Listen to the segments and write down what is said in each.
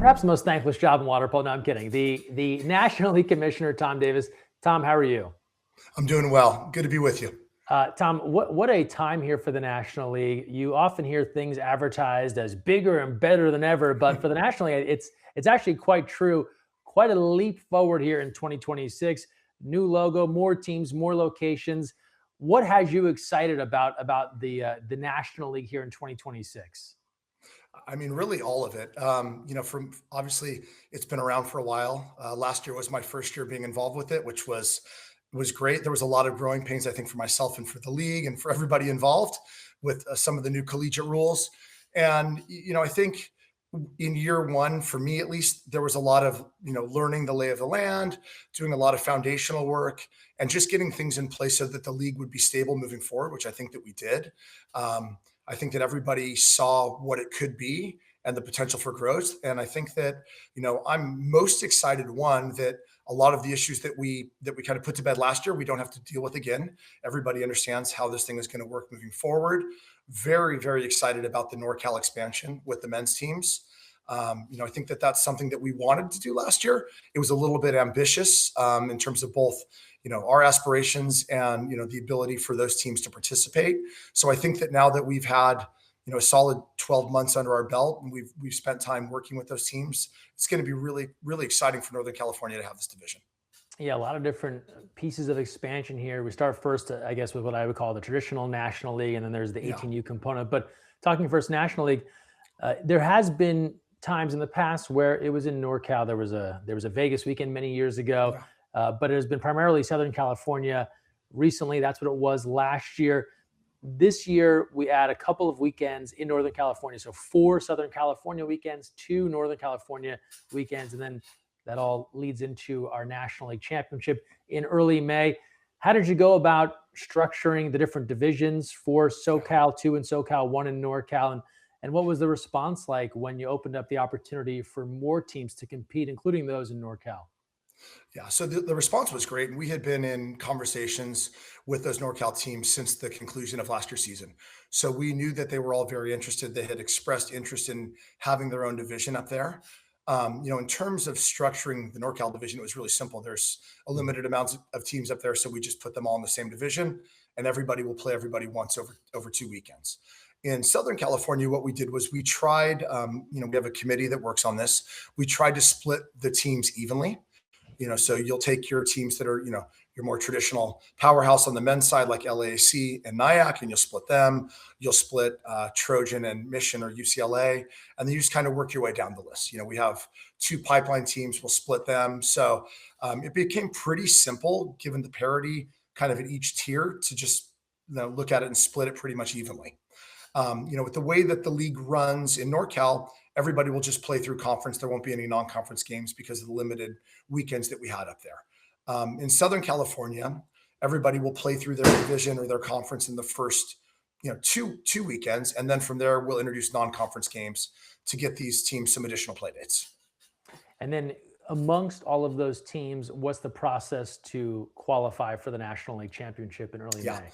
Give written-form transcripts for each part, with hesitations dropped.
perhaps the most thankless job in water polo. No, I'm kidding. The National League Commissioner, Tom Davis. Tom, how are you? I'm doing well. Good to be with you. Tom, what a time here for the National League. You often hear things advertised as bigger and better than ever, but for the National League, it's actually quite true. Quite a leap forward here in 2026. New logo, more teams, more locations. What has you excited about the National League here in 2026? I mean, really all of it. From obviously it's been around for a while. Last year was my first year being involved with it, which was great. There was a lot of growing pains, I think, for myself and for the league and for everybody involved with some of the new collegiate rules. And I think in year one, for me at least, there was a lot of learning the lay of the land, doing a lot of foundational work, and just getting things in place so that the league would be stable moving forward, which I think that we did. I think that everybody saw what it could be and the potential for growth. And I think that, I'm most excited, one, that a lot of the issues that we kind of put to bed last year, we don't have to deal with again. Everybody understands how this thing is going to work moving forward. Very, very excited about the NorCal expansion with the men's teams. I think that that's something that we wanted to do last year. It was a little bit ambitious in terms of both, our aspirations and, the ability for those teams to participate. So I think that now that we've had, a solid 12 months under our belt and we've spent time working with those teams, it's going to be really, really exciting for Northern California to have this division. Yeah, a lot of different pieces of expansion here. We start first, I guess, with what I would call the traditional National League, and then there's the 18U component. But talking first National League, there has been times in the past where it was in NorCal. There was a Vegas weekend many years ago, but it has been primarily Southern California. Recently, that's what it was last year. This year, we add a couple of weekends in Northern California. So 4 Southern California weekends, 2 Northern California weekends, and then that all leads into our National League Championship in early May. How did you go about structuring the different divisions for SoCal 2 and SoCal 1 and NorCal? And what was the response like when you opened up the opportunity for more teams to compete, including those in NorCal? Yeah, so the response was great. And we had been in conversations with those NorCal teams since the conclusion of last year's season. So we knew that they were all very interested. They had expressed interest in having their own division up there. In terms of structuring the NorCal division, it was really simple. There's a limited amount of teams up there, so we just put them all in the same division, and everybody will play everybody once over 2 weekends. In Southern California, what we did was we tried, we have a committee that works on this. We tried to split the teams evenly. So you'll take your teams that are, your more traditional powerhouse on the men's side, like LAAC and NIAC, and you'll split them. You'll split Trojan and Mission or UCLA, and then you just kind of work your way down the list. We have 2 pipeline teams. We'll split them. So it became pretty simple, given the parity kind of at each tier, to just look at it and split it pretty much evenly. With the way that the league runs in NorCal, everybody will just play through conference. There won't be any non-conference games because of the limited weekends that we had up there. In Southern California, everybody will play through their division or their conference in the first, two weekends. And then from there, we'll introduce non-conference games to get these teams some additional play dates. And then amongst all of those teams, what's the process to qualify for the National League Championship in early May?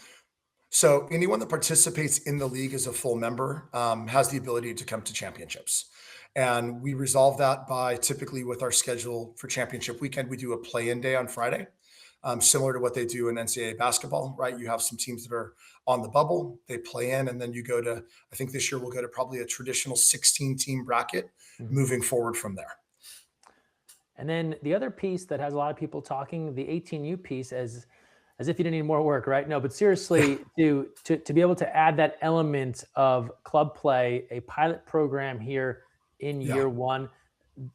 So anyone that participates in the league as a full member has the ability to come to championships. And we resolve that by typically with our schedule for championship weekend, we do a play-in day on Friday, similar to what they do in NCAA basketball, right? You have some teams that are on the bubble, they play in, and then you go to, I think this year we'll go to probably a traditional 16-team bracket moving forward from there. And then the other piece that has a lot of people talking, the 18U piece, as if you didn't need more work, right? No, but seriously, to be able to add that element of club play, a pilot program here in year one,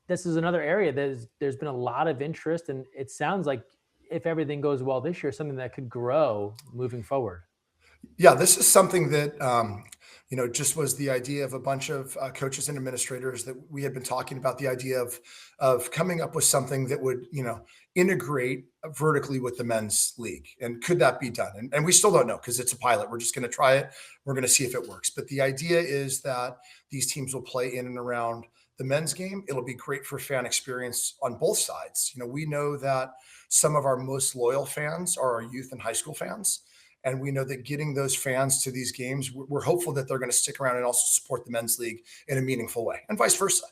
this is another area there's been a lot of interest, and it sounds like if everything goes well this year, something that could grow moving forward. Yeah, this is something that, just was the idea of a bunch of coaches and administrators that we had been talking about, the idea of coming up with something that would, integrate vertically with the men's league. And could that be done? And we still don't know because it's a pilot. We're just going to try it. We're going to see if it works. But the idea is that these teams will play in and around the men's game. It'll be great for fan experience on both sides. We know that some of our most loyal fans are our youth and high school fans. And we know that getting those fans to these games, we're hopeful that they're going to stick around and also support the men's league in a meaningful way, and vice versa.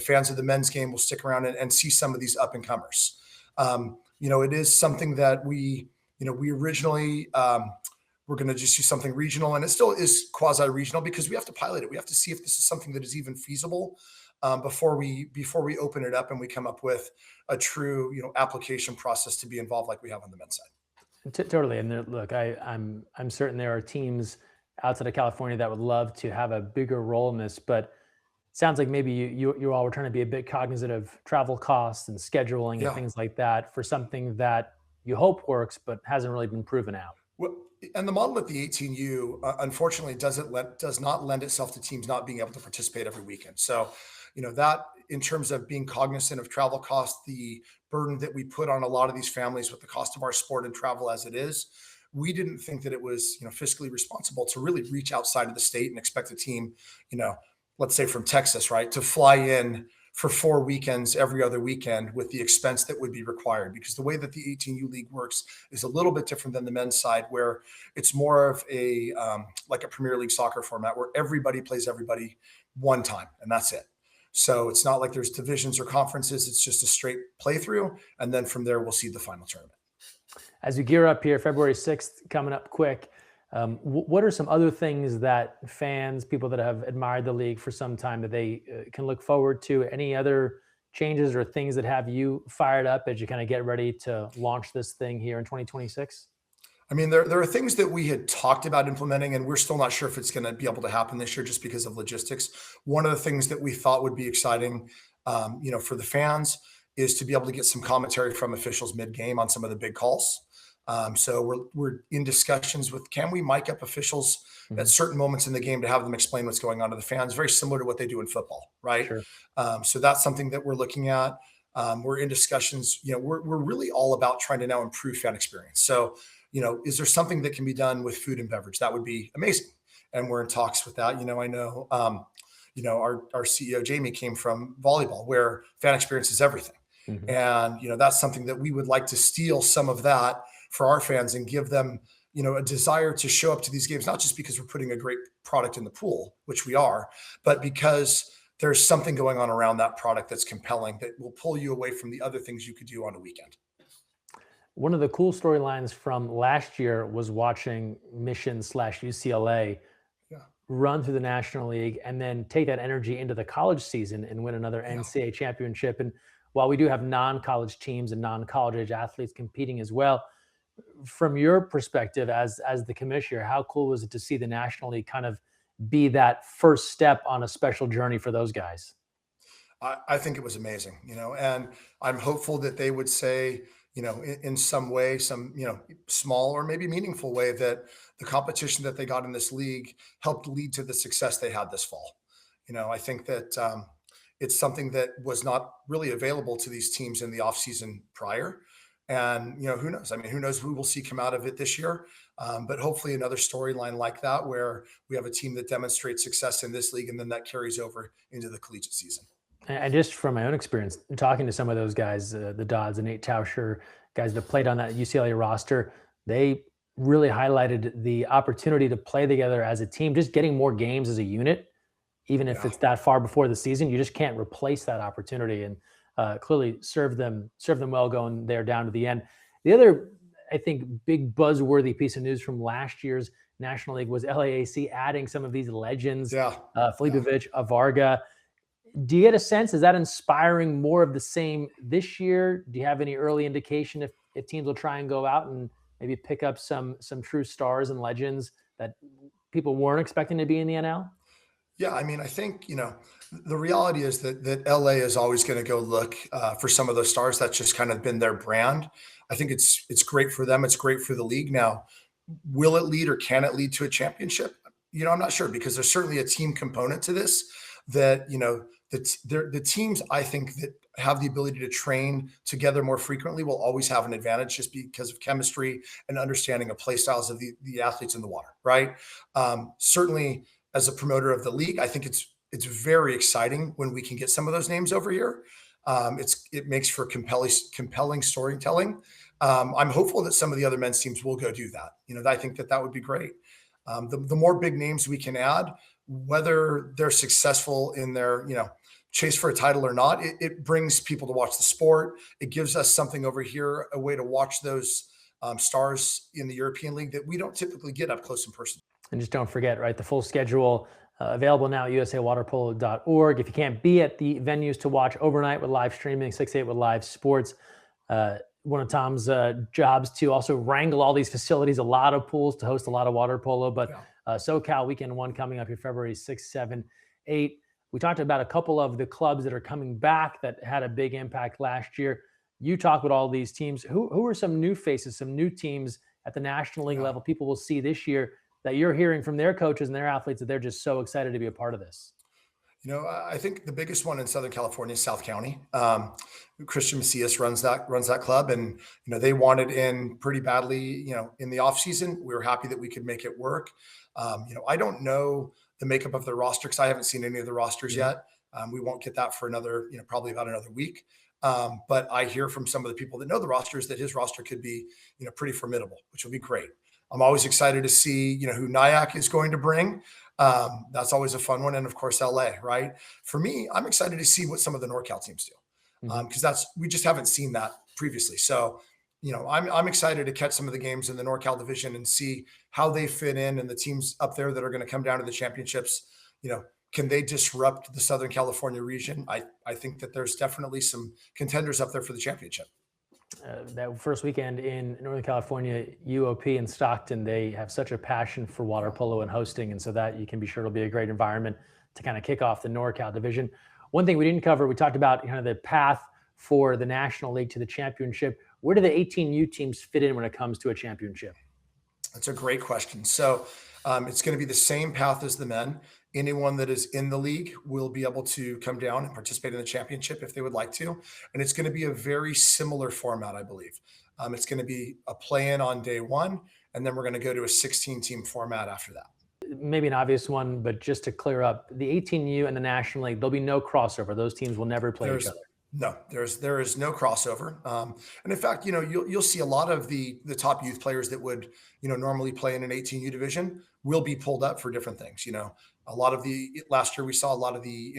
Fans of the men's game will stick around and see some of these up and comers. It is something that we originally we're going to just do something regional, and it still is quasi regional because we have to pilot it. We have to see if this is something that is even feasible before we open it up and we come up with a true application process to be involved like we have on the men's side. Totally. And look, I'm certain there are teams outside of California that would love to have a bigger role in this, but it sounds like maybe you all were trying to be a bit cognizant of travel costs and scheduling and things like that for something that you hope works, but hasn't really been proven out. Well, and the model at the 18U, unfortunately, does not lend itself to teams not being able to participate every weekend. So, that in terms of being cognizant of travel costs, the burden that we put on a lot of these families with the cost of our sport and travel as it is, we didn't think that it was, fiscally responsible to really reach outside of the state and expect a team, let's say from Texas, right, to fly in for 4 weekends every other weekend with the expense that would be required, because the way that the 18U league works is a little bit different than the men's side, where it's more of a like a Premier League soccer format where everybody plays everybody one time and that's it. So it's not like there's divisions or conferences. It's just a straight playthrough. And then from there, we'll see the final tournament. As we gear up here, February 6th coming up quick, what are some other things that fans, people that have admired the league for some time, that they can look forward to? Any other changes or things that have you fired up as you kind of get ready to launch this thing here in 2026? I mean, there are things that we had talked about implementing, and we're still not sure if it's going to be able to happen this year just because of logistics. One of the things that we thought would be exciting, for the fans, is to be able to get some commentary from officials mid-game on some of the big calls. So we're in discussions with, can we mic up officials at certain moments in the game to have them explain what's going on to the fans, very similar to what they do in football, right? Sure. So that's something that we're looking at. We're in discussions. We're really all about trying to now improve fan experience. So, is there something that can be done with food and beverage? That would be amazing. And we're in talks with that. I know, our CEO, Jamie, came from volleyball, where fan experience is everything. Mm-hmm. And, that's something that we would like to steal some of that for our fans and give them, a desire to show up to these games, not just because we're putting a great product in the pool, which we are, but because there's something going on around that product that's compelling, that will pull you away from the other things you could do on a weekend. One of the cool storylines from last year was watching Mission/UCLA run through the National League and then take that energy into the college season and win another NCAA championship. And while we do have non-college teams and non-college age athletes competing as well, from your perspective as the commissioner, how cool was it to see the National League kind of be that first step on a special journey for those guys? I think it was amazing, and I'm hopeful that they would say, in some way, some, small or maybe meaningful way, that the competition that they got in this league helped lead to the success they had this fall. I think that it's something that was not really available to these teams in the offseason prior. And, who knows? I mean, who knows who we'll see come out of it this year? But hopefully another storyline like that, where we have a team that demonstrates success in this league and then that carries over into the collegiate season. And just from my own experience, talking to some of those guys, the Dodds and Nate Tauscher, guys that played on that UCLA roster, they really highlighted the opportunity to play together as a team, just getting more games as a unit, even if it's that far before the season. You just can't replace that opportunity, and clearly serve them well going there down to the end. The other, I think, big buzzworthy piece of news from last year's National League was LAAC adding some of these legends, Filipovic, Avarga. Do you get a sense, is that inspiring more of the same this year? Do you have any early indication if teams will try and go out and maybe pick up some true stars and legends that people weren't expecting to be in the NL? Yeah, I mean, I think, the reality is that LA is always going to go look for some of those stars. That's just kind of been their brand. I think it's great for them. It's great for the league. Now, will it lead or can it lead to a championship? I'm not sure, because there's certainly a team component to this that, the teams, I think, that have the ability to train together more frequently will always have an advantage, just because of chemistry and understanding of play styles of the athletes in the water, right? Certainly, as a promoter of the league, I think it's very exciting when we can get some of those names over here. It makes for compelling storytelling. I'm hopeful that some of the other men's teams will go do that. I think that would be great. The more big names we can add, whether they're successful in their chase for a title or not, it brings people to watch the sport. It gives us something over here, a way to watch those stars in the European League that we don't typically get up close and personal. And just don't forget, right, the full schedule available now at USAWaterpolo.org. If you can't be at the venues to watch overnight with live streaming, 6 to 8 with live sports, one of Tom's jobs to also wrangle all these facilities, a lot of pools to host a lot of water polo. But SoCal Weekend 1 coming up here February 6, 7, 8. We talked about a couple of the clubs that are coming back that had a big impact last year. You talk with all these teams. Who are some new faces, some new teams at the National League level people will see this year that you're hearing from their coaches and their athletes that they're just so excited to be a part of this? I think the biggest one in Southern California is South County. Christian Macias runs that club, and they wanted in pretty badly. In the off season, we were happy that we could make it work. I don't know the makeup of their roster because I haven't seen any of the rosters yet. We won't get that for another, probably about another week. But I hear from some of the people that know the rosters that his roster could be, pretty formidable, which will be great. I'm always excited to see, who Nyack is going to bring. That's always a fun one. And of course, LA, right? For me, I'm excited to see what some of the NorCal teams do. Because we just haven't seen that previously. So, I'm excited to catch some of the games in the NorCal division and see how they fit in, and the teams up there that are going to come down to the championships, can they disrupt the Southern California region? I think that there's definitely some contenders up there for the championship. That first weekend in Northern California, UOP in Stockton, they have such a passion for water polo and hosting. And so that you can be sure it'll be a great environment to kind of kick off the NorCal division. One thing we didn't cover, we talked about kind of the path for the National League to the championship. Where do the 18U teams fit in when it comes to a championship? That's a great question. So it's going to be the same path as the men. Anyone that is in the league will be able to come down and participate in the championship if they would like to. And it's going to be a very similar format, I believe. It's going to be a play-in on day one, and then we're going to go to a 16-team format after that. Maybe an obvious one, but just to clear up, the 18U and the National League, there'll be no crossover. Those teams will never play each other. No, there is no crossover. And in fact, you'll see a lot of the top youth players that would, normally play in an 18U division will be pulled up for different things. A lot of last year we saw a lot of the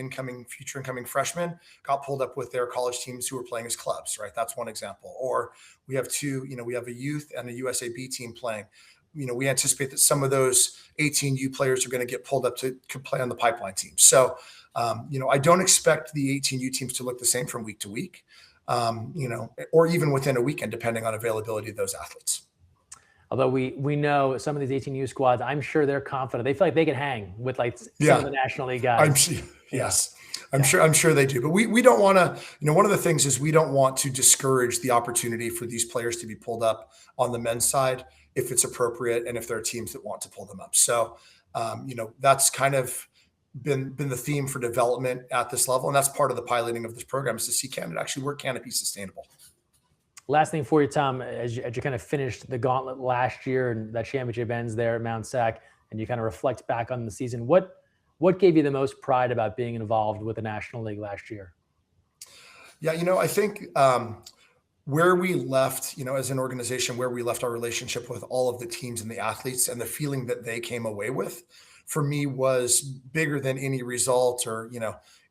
future incoming freshmen got pulled up with their college teams who were playing as clubs, right? That's one example. Or we have we have a youth and a USAB team playing. We anticipate that some of those 18U players are going to get pulled up to play on the pipeline team. So, I don't expect the 18U teams to look the same from week to week, or even within a weekend, depending on availability of those athletes. Although we know some of these 18U squads, I'm sure they're confident. They feel like they can hang with some of the National League guys. I'm sure they do. But we don't want to, one of the things is we don't want to discourage the opportunity for these players to be pulled up on the men's side if it's appropriate and if there are teams that want to pull them up. So, that's kind of been the theme for development at this level. And that's part of the piloting of this program, is to see can it be sustainable. Last thing for you, Tom, as you kind of finished the gauntlet last year and that championship ends there at Mount Sac, and you kind of reflect back on the season, what gave you the most pride about being involved with the National League last year? Yeah, I think where we left, as an organization, where we left our relationship with all of the teams and the athletes and the feeling that they came away with, for me, was bigger than any result or,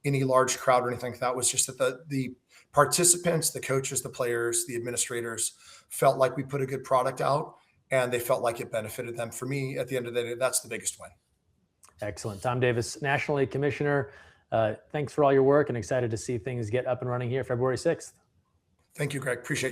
any large crowd or anything like that. Was just that the participants, the coaches, the players, the administrators felt like we put a good product out and they felt like it benefited them. For me, at the end of the day, that's the biggest win. Excellent. Tom Davis, National League Commissioner. Thanks for all your work, and excited to see things get up and running here February 6th. Thank you, Greg. Appreciate you.